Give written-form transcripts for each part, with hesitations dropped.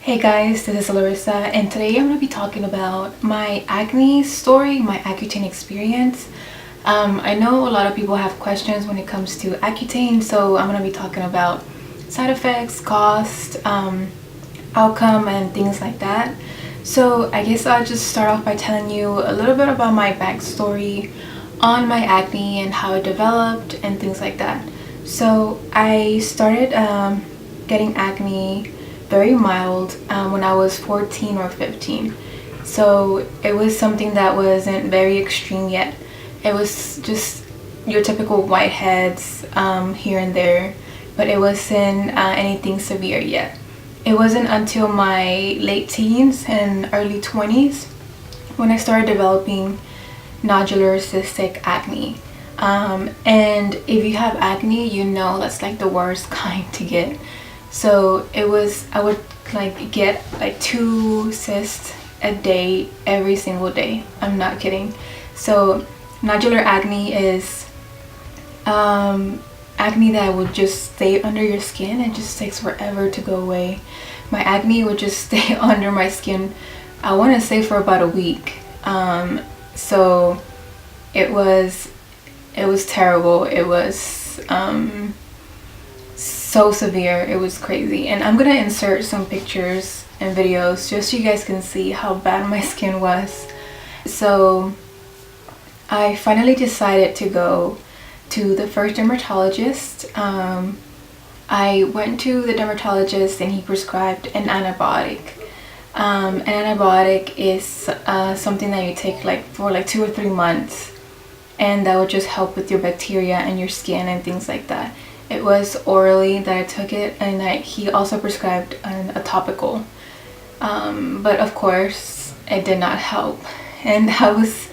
Hey guys, this is Larissa, and today I'm going to be talking about my acne story, my Accutane experience. I know a lot of people have questions when it comes to Accutane, so I'm going to be talking about side effects, cost, outcome, and things like that. So I guess I'll just start off by telling you a little bit about my backstory on my acne and how it developed and things like that. So I started getting acne very mild when I was 14 or 15. So it was something that wasn't very extreme yet. It was just your typical whiteheads here and there, but it wasn't anything severe yet. It wasn't until my late teens and early 20s when I started developing nodular cystic acne. And if you have acne, you know that's like the worst kind to get. So I would like get like 2 cysts a day every single day. I'm not kidding. So nodular acne is acne that would just stay under your skin and just takes forever to go away. My acne would just stay under my skin, I want to say, for about a week. So it was terrible. It was so severe. It was crazy, and I'm gonna insert some pictures and videos just so you guys can see how bad my skin was. So I finally decided to go to the first dermatologist. I went to the dermatologist and he prescribed an antibiotic. An antibiotic is something that you take for 2 or 3 months, and that would just help with your bacteria and your skin and things like that. It was orally that I took it, and he also prescribed a topical. But of course, it did not help, and I was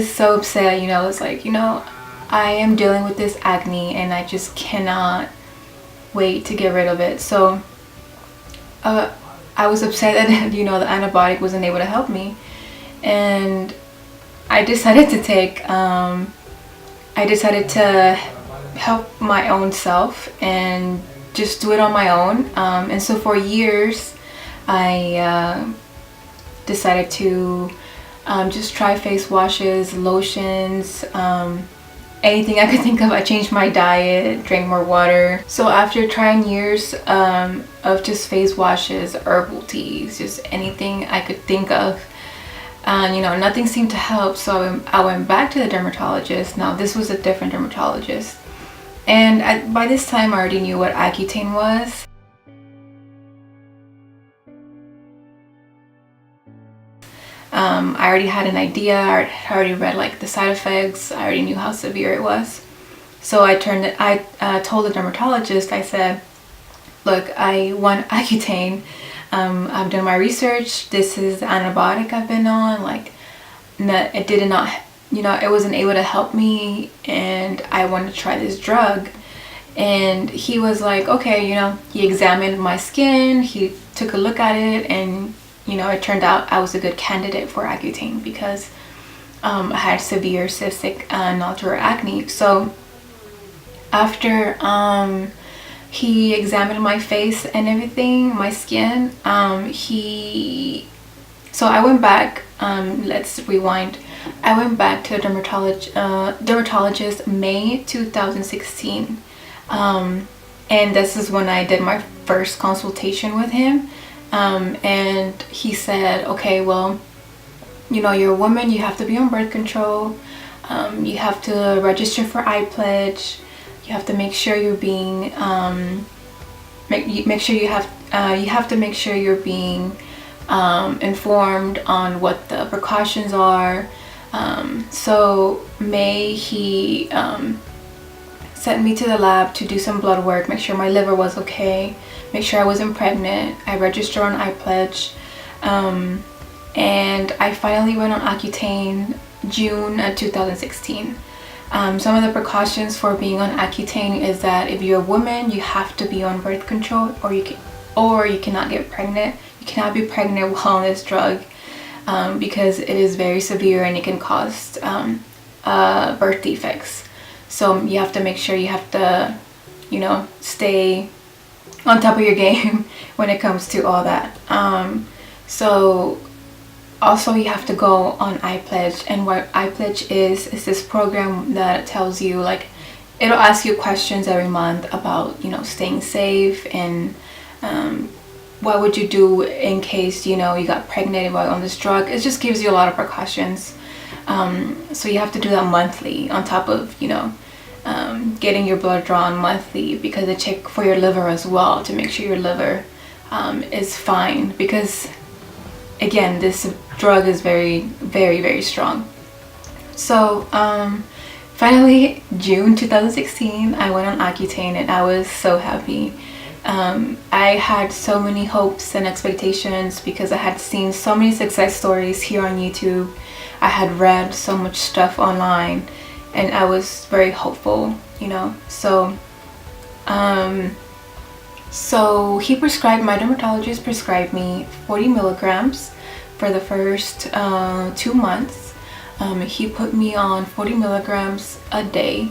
so upset. I was like, I am dealing with this acne, and I just cannot wait to get rid of it. So I was upset that the antibiotic wasn't able to help me, and I decided to help my own self and just do it on my own. And so for years I decided to just try face washes, lotions, anything I could think of. I changed my diet, drank more water. So after trying years of just face washes, herbal teas, just anything I could think of, nothing seemed to help. So I went back to the dermatologist. Now this was a different dermatologist, and by this time I already knew what Accutane was. I already had an idea. I already read the side effects. I already knew how severe it was. So I told the dermatologist, I said, look, I want Accutane. I've done my research. This is the antibiotic I've been on. It did not, it wasn't able to help me, and I want to try this drug. And he was like, okay, he examined my skin. He took a look at it, and it turned out I was a good candidate for Accutane because I had severe cystic nodular acne. So after he examined my face and everything, my skin, so I went back, let's rewind. I went back to a dermatologist May 2016, and this is when I did my first consultation with him. And he said, okay, well, you're a woman, you have to be on birth control, you have to register for iPledge, you have to make sure you're being informed on what the precautions are. So May, he sent me to the lab to do some blood work, make sure my liver was okay, make sure I wasn't pregnant. I registered on iPledge, and I finally went on Accutane June 2016. Some of the precautions for being on Accutane is that if you're a woman, you have to be on birth control, or you cannot get pregnant. You cannot be pregnant while on this drug, because it is very severe and it can cause birth defects. So you have to make sure you have to, stay on top of your game when it comes to all that. So also you have to go on iPledge, and what iPledge is this program that tells you, like, it'll ask you questions every month about, you know, staying safe, and what would you do in case, you know, you got pregnant while on this drug. It just gives you a lot of precautions. So you have to do that monthly on top of, you know, getting your blood drawn monthly, because they check for your liver as well to make sure your liver is fine, because again, this drug is very, very, very strong. So finally, June 2016, I went on Accutane, and I was so happy. I had so many hopes and expectations because I had seen so many success stories here on YouTube. I had read so much stuff online, and I was very hopeful, you know. So he prescribed, my dermatologist prescribed me 40 milligrams for the first 2 months. He put me on 40 milligrams a day,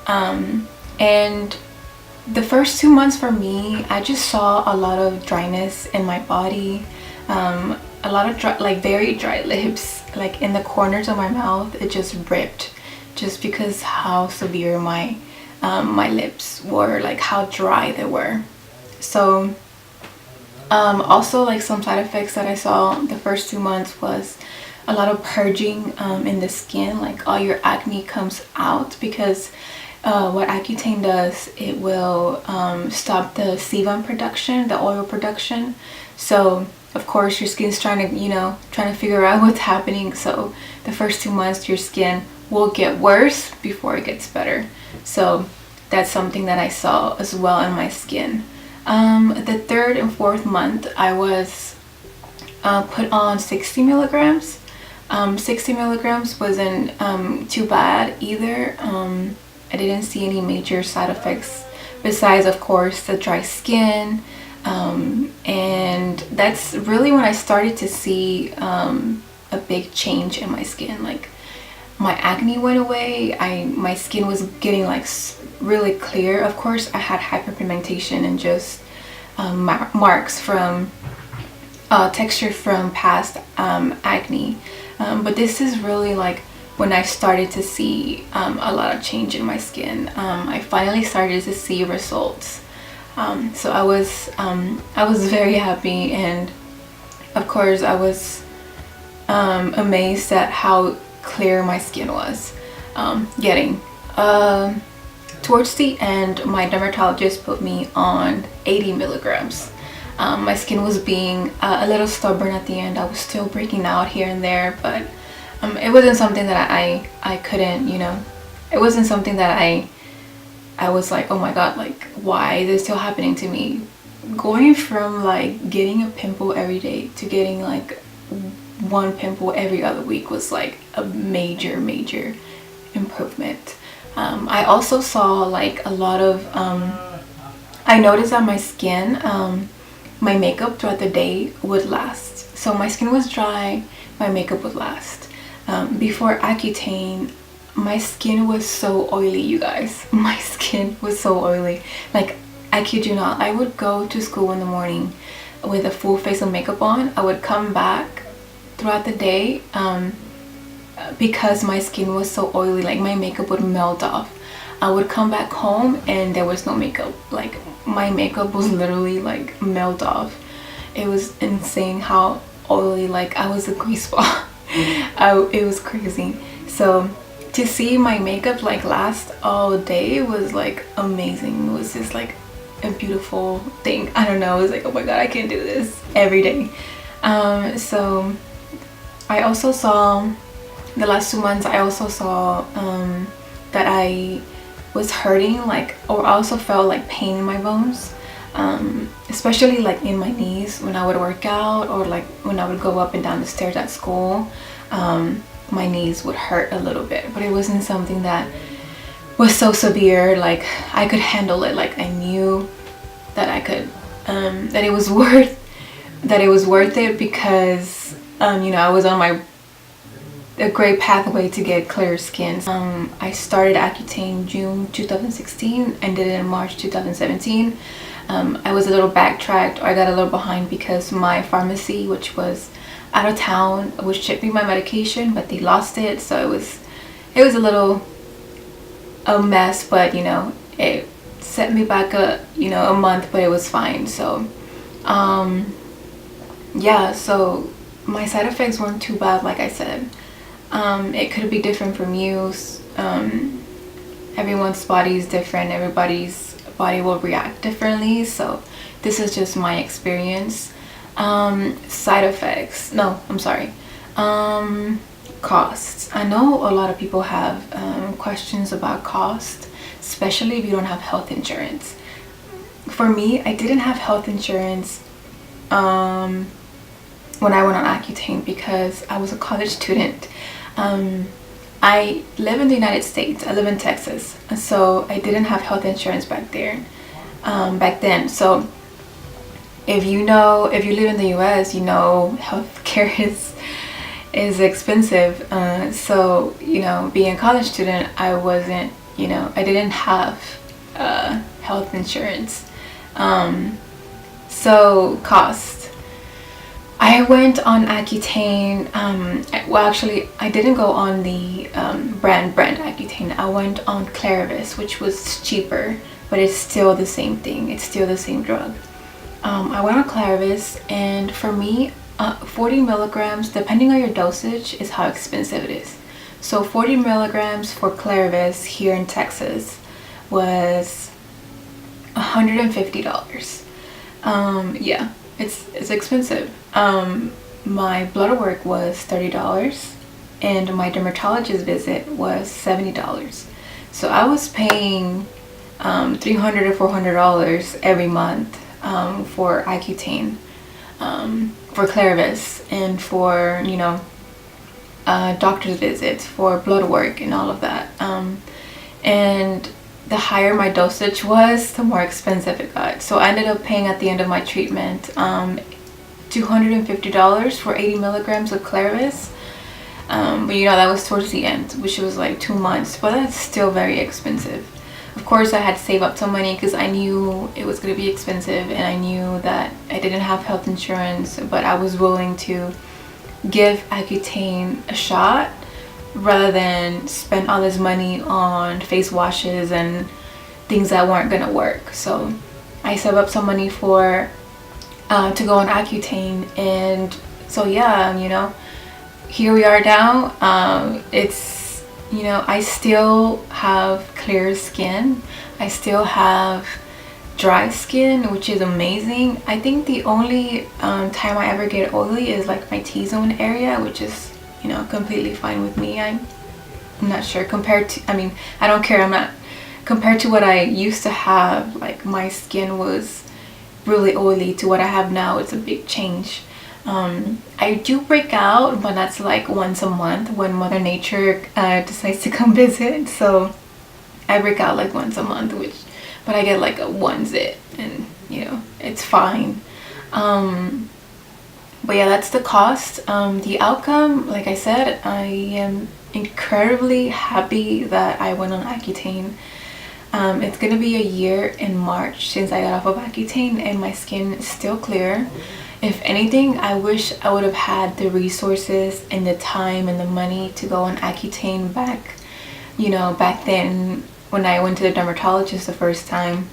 and the first 2 months for me, I just saw a lot of dryness in my body, a lot of dry, like very dry lips, like in the corners of my mouth. It just ripped, just because how severe my my lips were, like how dry they were. So also, like, some side effects that I saw the first 2 months was a lot of purging in the skin, like all your acne comes out, because what Accutane does, it will stop the sebum production, the oil production. So of course your skin's trying to, you know, trying to figure out what's happening. So the first 2 months your skin will get worse before it gets better. So that's something that I saw as well in my skin. The 3rd and 4th month I was put on 60 milligrams. 60 milligrams wasn't too bad either. I didn't see any major side effects besides, of course, the dry skin, and that's really when I started to see a big change in my skin. Like, my acne went away. My skin was getting like really clear. Of course, I had hyperpigmentation and just marks from texture from past acne, but this is really like when I started to see a lot of change in my skin. I finally started to see results. So I was very happy, and of course I was amazed at how clear my skin was getting. Towards the end, my dermatologist put me on 80 milligrams. My skin was being a little stubborn at the end. I was still breaking out here and there, but it wasn't something that I couldn't, you know, it wasn't something that I was like, oh my god, like, why is this still happening to me? Going from like getting a pimple every day to getting like one pimple every other week was like a major improvement. I also saw like a lot of I noticed that my skin, my makeup throughout the day would last. So my skin was dry, my makeup would last. Before Accutane, my skin was so oily, you guys. My skin was so oily. Like, I kid you not, I would go to school in the morning with a full face of makeup on. I would come back throughout the day, because my skin was so oily, like my makeup would melt off. I would come back home and there was no makeup. Like, my makeup was literally like melt off. It was insane how oily, like I was a grease ball. It was crazy. So to see my makeup like last all day was like amazing. It was just like a beautiful thing. I don't know, it was like, oh my god, I can do this every day. So I also saw, the last 2 months I also saw that I was hurting, like, or I also felt like pain in my bones, especially like in my knees when I would work out, or like when I would go up and down the stairs at school. My knees would hurt a little bit, but it wasn't something that was so severe. Like, I could handle it. Like, I knew that I could, that it was worth it, because you know, I was on a great pathway to get clear skin. I started Accutane June 2016, ended it in March 2017. I was a little backtracked, or I got a little behind because my pharmacy, which was out of town, was shipping my medication, but they lost it. So it was a little a mess, but you know, it set me back a month, but it was fine. So yeah, so my side effects weren't too bad, like I said. It could be different from you. Everyone's body is different, everybody's body will react differently, so this is just my experience. Side effects, no, I'm sorry. Costs. I know a lot of people have questions about cost, especially if you don't have health insurance. For me, I didn't have health insurance when I went on Accutane because I was a college student. I live in the United States. I live in Texas, so I didn't have health insurance back then. So if you live in the US, you know healthcare is expensive. So you know, being a college student, I didn't have health insurance. So cost. I went on Accutane. Well, actually, I didn't go on the brand Accutane. I went on Clarivis, which was cheaper, but it's still the same thing. It's still the same drug. I went on Clarivis, and for me, 40 milligrams, depending on your dosage, is how expensive it is. So 40 milligrams for Clarivis here in Texas was $150. Yeah, it's expensive. My blood work was $30, and my dermatologist visit was $70. So I was paying $300 to $400 every month for Accutane, for Clarivis, and for doctor's visits, for blood work and all of that. And the higher my dosage was, the more expensive it got. So I ended up paying at the end of my treatment $250 for 80 milligrams of Clarivis. But that was towards the end, which was like 2 months, but that's still very expensive. Of course, I had to save up some money because I knew it was going to be expensive, and I knew that I didn't have health insurance, but I was willing to give Accutane a shot rather than spend all this money on face washes and things that weren't going to work. So I saved up some money to go on Accutane, and so yeah, here we are now. I still have clear skin. I still have dry skin, which is amazing. I think the only time I ever get oily is like my T-zone area, which is completely fine with me. I'm not sure compared to, I don't care. I'm not compared to what I used to have. Like, my skin was really oily to what I have now. It's a big change. I do break out, but that's like once a month when Mother Nature decides to come visit. So I break out like once a month, but I get like a one zit, and it's fine. But yeah, that's the cost. The outcome, like I said, I am incredibly happy that I went on Accutane. It's gonna be a year in March since I got off of Accutane, and my skin is still clear. If anything, I wish I would have had the resources and the time and the money to go on Accutane back then when I went to the dermatologist the first time.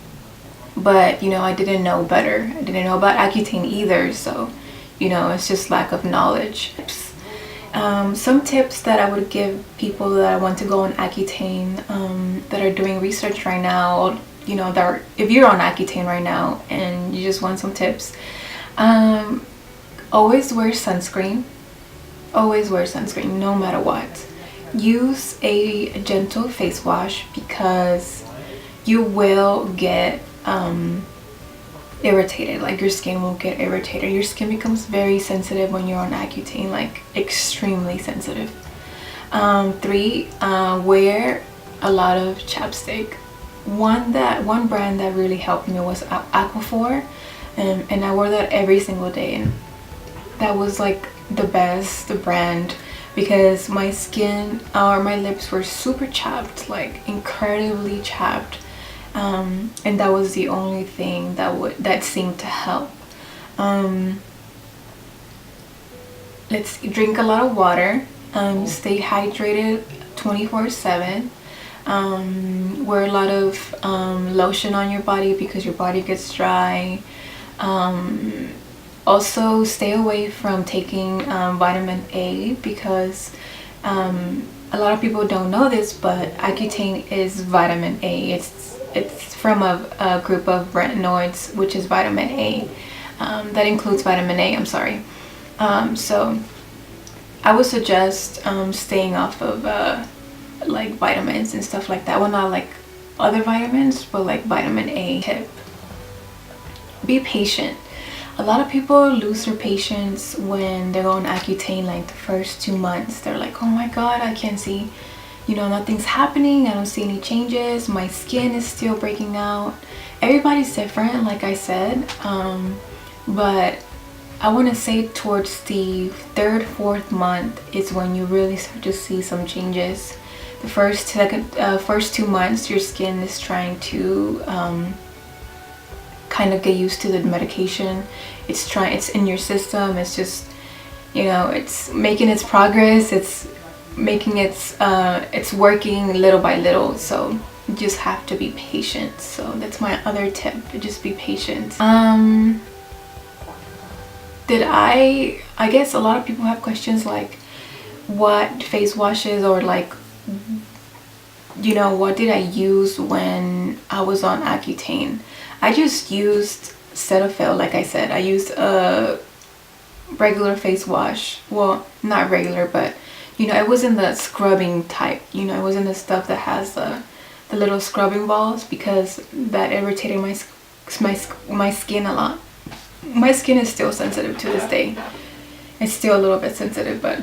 But I didn't know better. I didn't know about Accutane either, so it's just lack of knowledge. Some tips that I would give people that want to go on Accutane, that are doing research right now, if you're on Accutane right now and you just want some tips, always wear sunscreen. Always wear sunscreen, no matter what. Use a gentle face wash, because you will get irritated. Like, your skin will get irritated. Your skin becomes very sensitive when you're on Accutane, like extremely sensitive. 3, wear a lot of chapstick. One brand that really helped me was Aquaphor, and I wore that every single day, and that was like the best brand, because my skin or my lips were super chapped, like incredibly chapped, and that was the only thing that seemed to help. Let's drink a lot of water, stay hydrated 24/7, wear a lot of lotion on your body because your body gets dry. Also stay away from taking vitamin A because a lot of people don't know this, but Accutane is vitamin A. It's from a group of retinoids, which is vitamin A. That includes vitamin A, I'm sorry. So I would suggest staying off of like vitamins and stuff like that. Well, not like other vitamins, but like vitamin A. Tip: be patient. A lot of people lose their patience when they're on Accutane like the first 2 months. They're like, oh my god, I can't see, you know, nothing's happening, I don't see any changes, my skin is still breaking out. Everybody's different, like I said, but I want to say towards the 3rd, 4th month is when you really start to see some changes. The first 2 months your skin is trying to kind of get used to the medication. It's in your system, it's just, you know, it's making its progress, it's working little by little, so you just have to be patient. So that's my other tip, just be patient. I guess a lot of people have questions like what face washes, or like, you know, what did I use when I was on Accutane. I just used Cetaphil. Like I said, I used a regular face wash. Well, not regular, but you know, it wasn't the scrubbing type, you know, it wasn't the stuff that has the little scrubbing balls, because that irritated my skin a lot. My skin is still sensitive to this day. It's still a little bit sensitive, but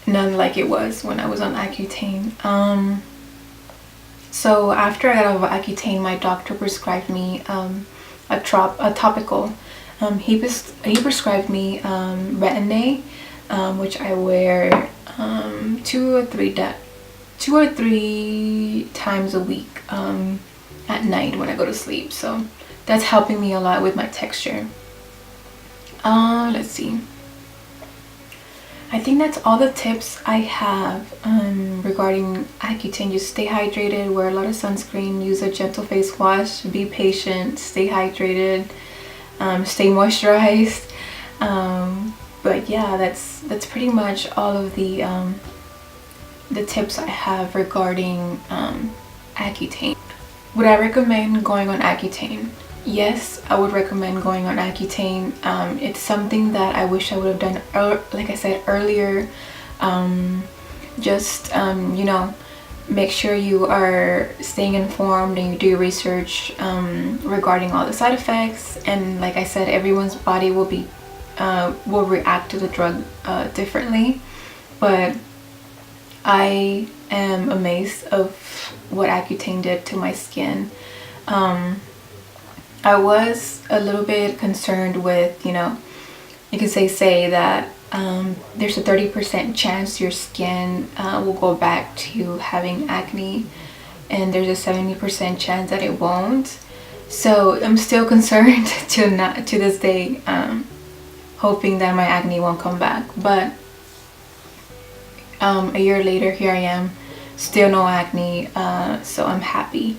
none like it was when I was on Accutane. So after I got off of Accutane, my doctor prescribed me a topical. He prescribed me Retin-A, which I wear 2 or 3 times a week at night when I go to sleep. So that's helping me a lot with my texture. Let's see. I think that's all the tips I have regarding Accutane. Just stay hydrated, wear a lot of sunscreen, use a gentle face wash, be patient, stay hydrated, stay moisturized. But yeah, that's pretty much all of the tips I have regarding Accutane. Would I recommend going on Accutane? Yes, I would recommend going on Accutane. It's something that I wish I would have done, like I said earlier. You know, make sure you are staying informed and you do research regarding all the side effects. And like I said, everyone's body will react to the drug differently. But I am amazed of what Accutane did to my skin. I was a little bit concerned with, you know, you could say that there's a 30% chance your skin will go back to having acne, and there's a 70% chance that it won't. So I'm still concerned to this day, hoping that my acne won't come back. But a year later, here I am, still no acne, so I'm happy.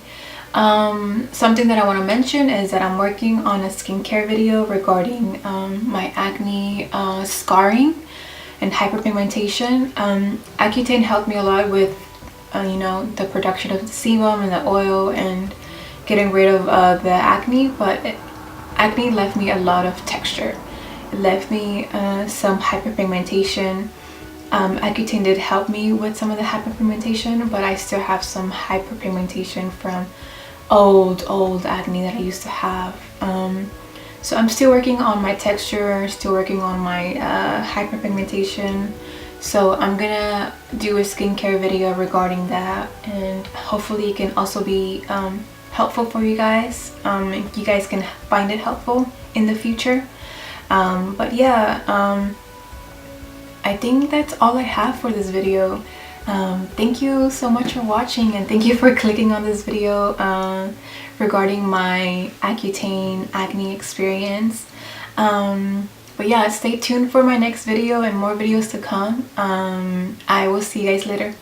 Something that I want to mention is that I'm working on a skincare video regarding my acne, scarring and hyperpigmentation. Accutane helped me a lot with you know, the production of the sebum and the oil and getting rid of the acne, but acne left me a lot of texture. It left me some hyperpigmentation. Accutane did help me with some of the hyperpigmentation, but I still have some hyperpigmentation from old acne that I used to have. So I'm still working on my texture, still working on my hyperpigmentation. So I'm gonna do a skincare video regarding that, and hopefully it can also be helpful for you guys. If you guys can find it helpful in the future. But yeah, I think that's all I have for this video. Thank you so much for watching, and thank you for clicking on this video regarding my Accutane acne experience. But yeah, stay tuned for my next video and more videos to come. I will see you guys later.